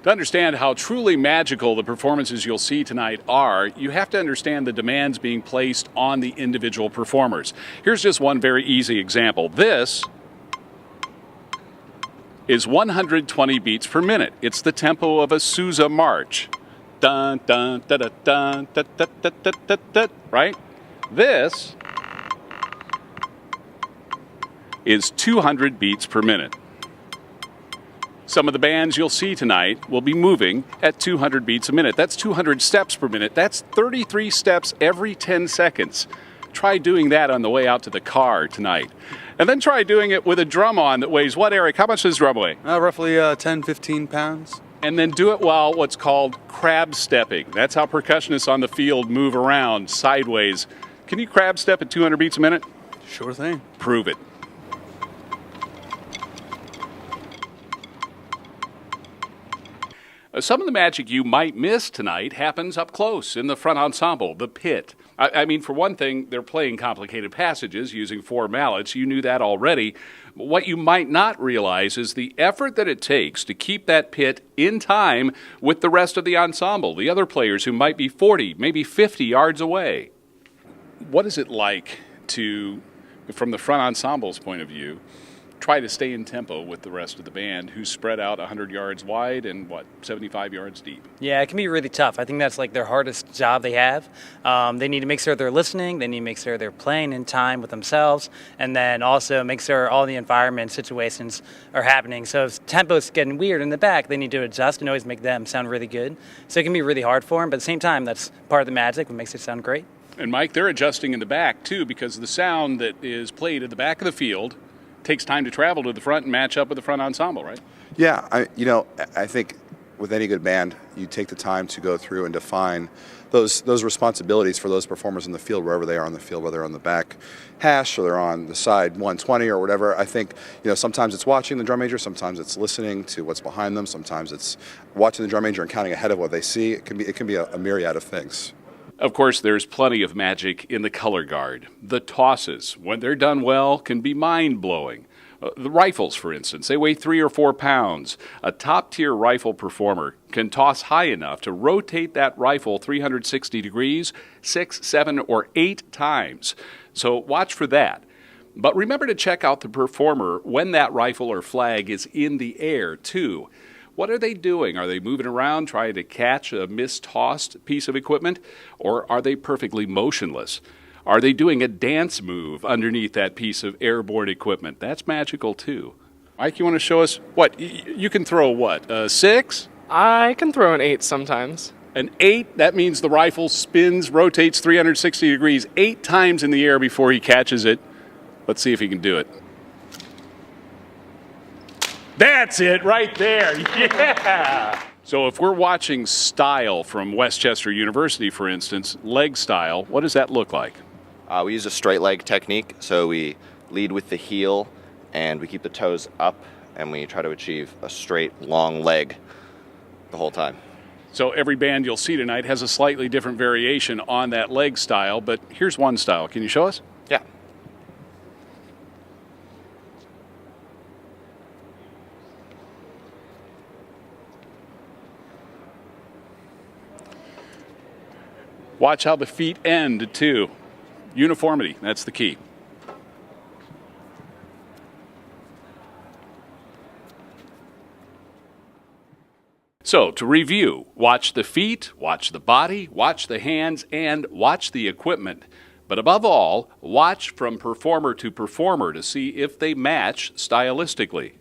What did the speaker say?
To understand how truly magical the performances you'll see tonight are, you have to understand the demands being placed on the individual performers. Here's just one very easy example. This is 120 beats per minute. It's the tempo of a Sousa march. Dun, dun, da, da, dun, da, da, da, da, da, da, right? This is 200 beats per minute. Some of the bands you'll see tonight will be moving at 200 beats a minute. That's 200 steps per minute. That's 33 steps every 10 seconds. Try doing that on the way out to the car tonight. And then try doing it with a drum on that weighs what, Eric? How much does drum weigh? Roughly 10, 15 pounds. And then do it while what's called crab stepping. That's how percussionists on the field move around sideways. Can you crab step at 200 beats a minute? Sure thing. Prove it. Some of the magic you might miss tonight happens up close in the front ensemble, the pit. I mean, for one thing, they're playing complicated passages using 4 mallets. You knew that already. But what you might not realize is the effort that it takes to keep that pit in time with the rest of the ensemble, the other players who might be 40, maybe 50 yards away. What is it like to, from the front ensemble's point of view, try to stay in tempo with the rest of the band who's spread out 100 yards wide and 75 yards deep? Yeah, it can be really tough. I think that's like their hardest job they have. They need to make sure they're listening. They need to make sure they're playing in time with themselves, and then also make sure all the environment situations are happening. So if tempo's getting weird in the back, they need to adjust and always make them sound really good. So it can be really hard for them, but at the same time, that's part of the magic, what makes it sound great. And Mike, they're adjusting in the back too, because the sound that is played at the back of the field takes time to travel to the front and match up with the front ensemble, right? Yeah, I think with any good band, you take the time to go through and define those responsibilities for those performers in the field, wherever they are on the field, whether they're on the back hash or they're on the side 120 or whatever. I think, sometimes it's watching the drum major, sometimes it's listening to what's behind them, sometimes it's watching the drum major and counting ahead of what they see. It can be a myriad of things. Of course, there's plenty of magic in the color guard. The tosses, when they're done well, can be mind-blowing. The rifles, for instance, they weigh 3 or 4 pounds. A top-tier rifle performer can toss high enough to rotate that rifle 360 degrees 6, 7, or 8 times. So watch for that. But remember to check out the performer when that rifle or flag is in the air, too. What are they doing? Are they moving around trying to catch a mistossed piece of equipment? Or are they perfectly motionless? Are they doing a dance move underneath that piece of airborne equipment? That's magical, too. Mike, you want to show us what? You can throw what, a 6? I can throw an 8 sometimes. An 8, that means the rifle spins, rotates 360 degrees 8 times in the air before he catches it. Let's see if he can do it. That's it right there. Yeah. So if we're watching style from Westchester University, for instance, leg style, what does that look like? We use a straight leg technique, so we lead with the heel and we keep the toes up and we try to achieve a straight, long leg the whole time. So every band you'll see tonight has a slightly different variation on that leg style, but here's one style. Can you show us? Yeah. Watch how the feet end, too. Uniformity, that's the key. So, to review, watch the feet, watch the body, watch the hands, and watch the equipment. But above all, watch from performer to performer to see if they match stylistically.